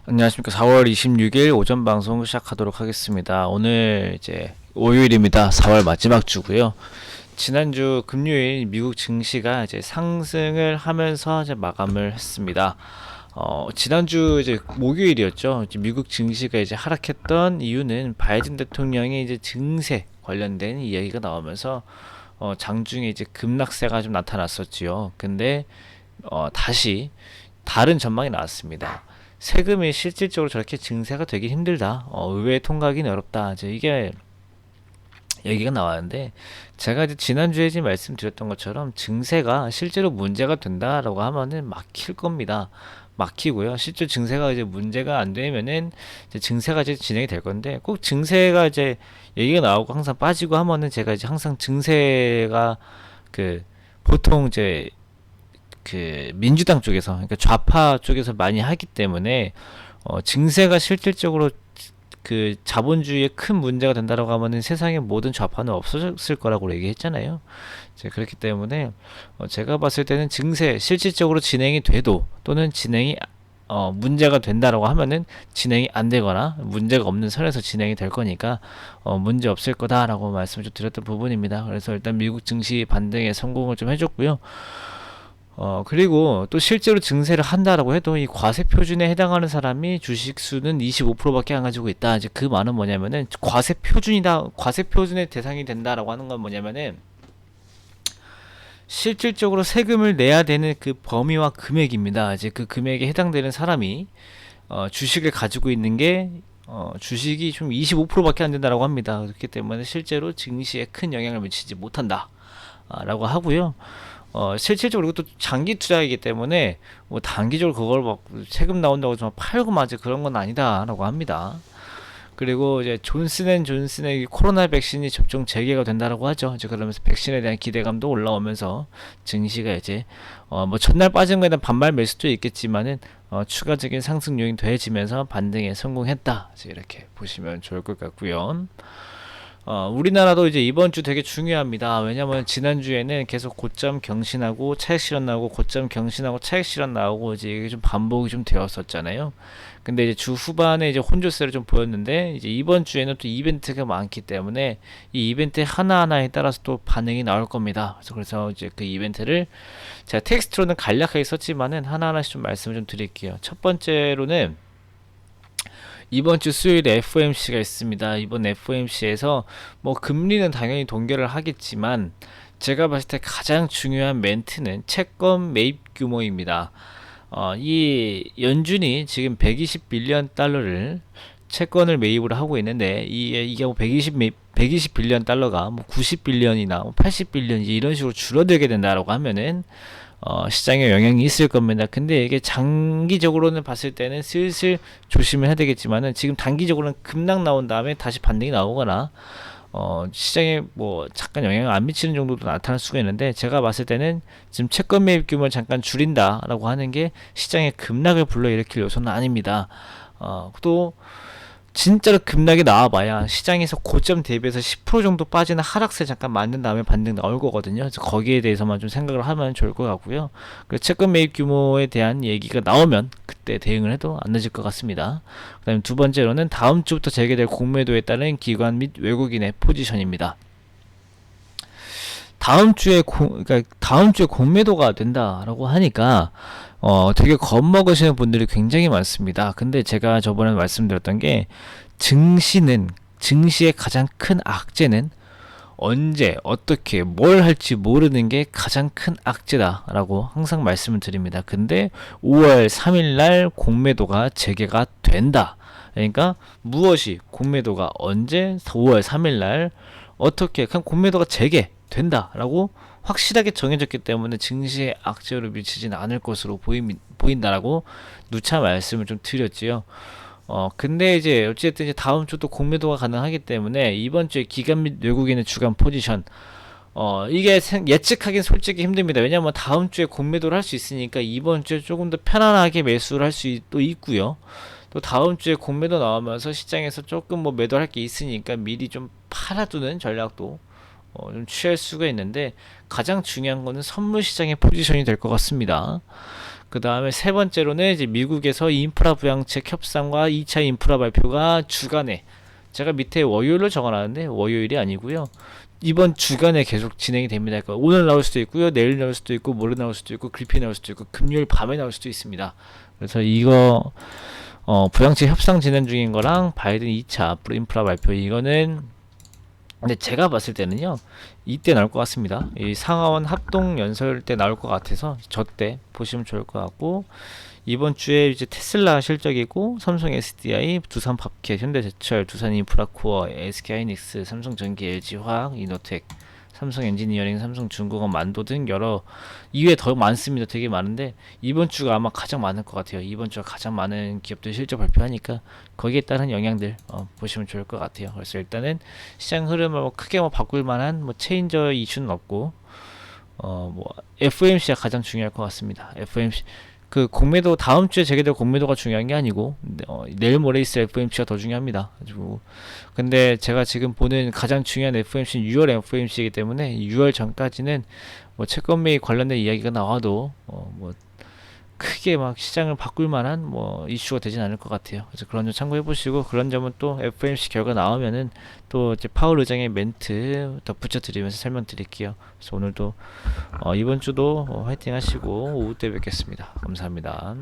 안녕하십니까. 4월 26일 오전 방송 시작하도록 하겠습니다. 오늘 이제 월요일입니다. 4월 마지막 주고요. 지난주 금요일 미국 증시가 이제 상승을 하면서 이제 마감을 했습니다. 지난주 이제 목요일이었죠. 이제 미국 증시가 이제 하락했던 이유는 바이든 대통령의 이제 증세 관련된 이야기가 나오면서 장중에 이제 급락세가 좀 나타났었지요. 근데 다시 다른 전망이 나왔습니다. 세금이 실질적으로 저렇게 증세가 되기 힘들다. 의회 통과하기는 어렵다. 이제 이게 얘기가 나왔는데 제가 이제 지난주에 지금 말씀드렸던 것처럼 증세가 실제로 문제가 된다라고 하면은 막힐 겁니다. 막히고요. 실제 증세가 이제 문제가 안 되면은 이제 증세가 이제 진행이 될 건데 꼭 증세가 이제 얘기가 나오고 항상 빠지고 하면은 제가 이제 항상 증세가 그 보통 이제 그 민주당 쪽에서 그러니까 좌파 쪽에서 많이 하기 때문에 증세가 실질적으로 그 자본주의에 큰 문제가 된다라고 하면은 세상의 모든 좌파는 없어졌을 거라고 얘기했잖아요. 이제 그렇기 때문에 제가 봤을 때는 증세 실질적으로 진행이 돼도 또는 진행이 문제가 된다라고 하면은 진행이 안 되거나 문제가 없는 선에서 진행이 될 거니까 문제 없을 거다라고 말씀을 좀 드렸던 부분입니다. 그래서 일단 미국 증시 반등에 성공을 좀 해줬고요. 그리고 또 실제로 증세를 한다라고 해도 이 과세 표준에 해당하는 사람이 주식 수는 25%밖에 안 가지고 있다. 이제 그 말은 뭐냐면은 과세 표준이다, 과세 표준의 대상이 된다라고 하는 건 뭐냐면은 실질적으로 세금을 내야 되는 그 범위와 금액입니다. 이제 그 금액에 해당되는 사람이 주식을 가지고 있는 게 주식이 좀 25%밖에 안 된다라고 합니다. 그렇기 때문에 실제로 증시에 큰 영향을 미치지 못한다. 라고 하고요. 실질적으로 이것도 장기 투자이기 때문에 뭐 단기적으로 그걸 막 세금 나온다고 좀 팔고 마지 그런 건 아니다라고 합니다. 그리고 이제 존슨앤존슨의 코로나 백신이 접종 재개가 된다라고 하죠. 이제 그러면서 백신에 대한 기대감도 올라오면서 증시가 이제 뭐 첫날 빠진 거에 대한 반발 매수도 있겠지만은 추가적인 상승 요인 더해지면서 반등에 성공했다. 이렇게 보시면 좋을 것 같고요. 우리나라도 이제 이번 주 되게 중요합니다. 왜냐면 지난주에는 계속 고점 경신하고 차익 실현 나오고 고점 경신하고 차익 실현 나오고 이제 이게 좀 반복이 좀 되었었잖아요. 근데 이제 주 후반에 이제 혼조세를 좀 보였는데 이제 이번 주에는 또 이벤트가 많기 때문에 이 이벤트 하나하나에 따라서 또 반응이 나올 겁니다. 그래서 이제 그 이벤트를 제가 텍스트로는 간략하게 썼지만은 하나하나씩 좀 말씀을 좀 드릴게요. 첫 번째로는 이번 주 수요일에 FOMC가 있습니다. 이번 FOMC에서 뭐 금리는 당연히 동결을 하겠지만 제가 봤을 때 가장 중요한 멘트는 채권 매입 규모입니다. 이 연준이 지금 120빌리언 달러를 채권을 매입을 하고 있는데 이게 뭐 120빌리언 달러가 뭐 90빌리언이나 뭐 80빌리언 이런 식으로 줄어들게 된다라고 하면은 시장에 영향이 있을 겁니다. 근데 이게 장기적으로는 봤을 때는 슬슬 조심을 해야 되겠지만은 지금 단기적으로는 급락 나온 다음에 다시 반등이 나오거나 시장에 뭐 잠깐 영향을 안 미치는 정도도 나타날 수가 있는데 제가 봤을 때는 지금 채권 매입 규모를 잠깐 줄인다라고 하는 게 시장의 급락을 불러일으킬 요소는 아닙니다. 또 진짜로 급락이 나와봐야 시장에서 고점 대비해서 10% 정도 빠지는 하락세 잠깐 만든 다음에 반등 나올 거거든요. 그래서 거기에 대해서만 좀 생각을 하면 좋을 것 같고요. 그리고 채권 매입 규모에 대한 얘기가 나오면 그때 대응을 해도 안 늦을 것 같습니다. 그 다음에 두 번째로는 다음 주부터 재개될 공매도에 따른 기관 및 외국인의 포지션입니다. 그러니까 다음 주에 공매도가 된다라고 하니까 되게 겁먹으시는 분들이 굉장히 많습니다. 근데 제가 저번에 말씀드렸던 게 증시의 가장 큰 악재는 언제 어떻게 뭘 할지 모르는 게 가장 큰 악재다라고 항상 말씀을 드립니다. 근데 5월 3일 날 공매도가 재개가 된다. 그러니까 무엇이 공매도가 언제 5월 3일 날 어떻게 그냥 공매도가 재개된다라고 확실하게 정해졌기 때문에 증시에 악재로 미치지는 않을 것으로 보인다라고 누차 말씀을 좀 드렸지요. 근데 이제 어쨌든 이제 다음 주도 공매도가 가능하기 때문에 이번 주에 기관 및 외국인의 주간 포지션 이게 예측하기는 솔직히 힘듭니다. 왜냐면 다음 주에 공매도를 할 수 있으니까 이번 주에 조금 더 편안하게 매수를 할 수도 있고요. 또 다음 주에 공매도 나오면서 시장에서 조금 뭐 매도할 게 있으니까 미리 좀 팔아두는 전략도 좀 취할 수가 있는데 가장 중요한 거는 선물 시장의 포지션이 될 것 같습니다. 그 다음에 세 번째로는 이제 미국에서 인프라 부양책 협상과 2차 인프라 발표가 주간에, 제가 밑에 월요일로 적어놨는데 월요일이 아니고요. 이번 주간에 계속 진행이 됩니다. 그러니까 오늘 나올 수도 있고요, 내일 나올 수도 있고, 모레 나올 수도 있고, 글피 나올 수도 있고, 금요일 밤에 나올 수도 있습니다. 그래서 이거 부양책 협상 진행 중인 거랑 바이든 2차 인프라 발표, 이거는 근데 제가 봤을 때는요, 이때 나올 것 같습니다. 이 상하원 합동 연설 때 나올 것 같아서 저 때 보시면 좋을 것 같고, 이번 주에 이제 테슬라 실적이고, 삼성 SDI, 두산 팝켓, 현대제철, 두산 인프라코어, SK하이닉스, 삼성전기, LG화학, 이노텍, 삼성 엔지니어링, 삼성중공업, 만도 등 여러, 이외에 더 많습니다. 되게 많은데 이번 주가 아마 가장 많을 것 같아요. 이번 주가 가장 많은 기업들 실적 발표하니까 거기에 따른 영향들 보시면 좋을 것 같아요. 그래서 일단은 시장 흐름을 뭐 크게 뭐 바꿀 만한 뭐 체인저 이슈는 없고, 뭐 FOMC가 가장 중요할 것 같습니다. FOMC 그 공매도 다음 주에 재개될 공매도가 중요한 게 아니고, 내일 모레 있을 FOMC가 더 중요합니다. 가지고 근데 제가 지금 보는 가장 중요한 FOMC는 6월 FOMC이기 때문에 6월 전까지는 뭐 채권 매입 관련된 이야기가 나와도 뭐 크게 막 시장을 바꿀 만한 뭐 이슈가 되진 않을 것 같아요. 그래서 그런 점 참고해 보시고, 그런 점은 또 FOMC 결과 나오면은 또 이제 파월 의장의 멘트 덧붙여 드리면서 설명드릴게요. 그래서 오늘도 이번 주도 화이팅 하시고 오후 때 뵙겠습니다. 감사합니다.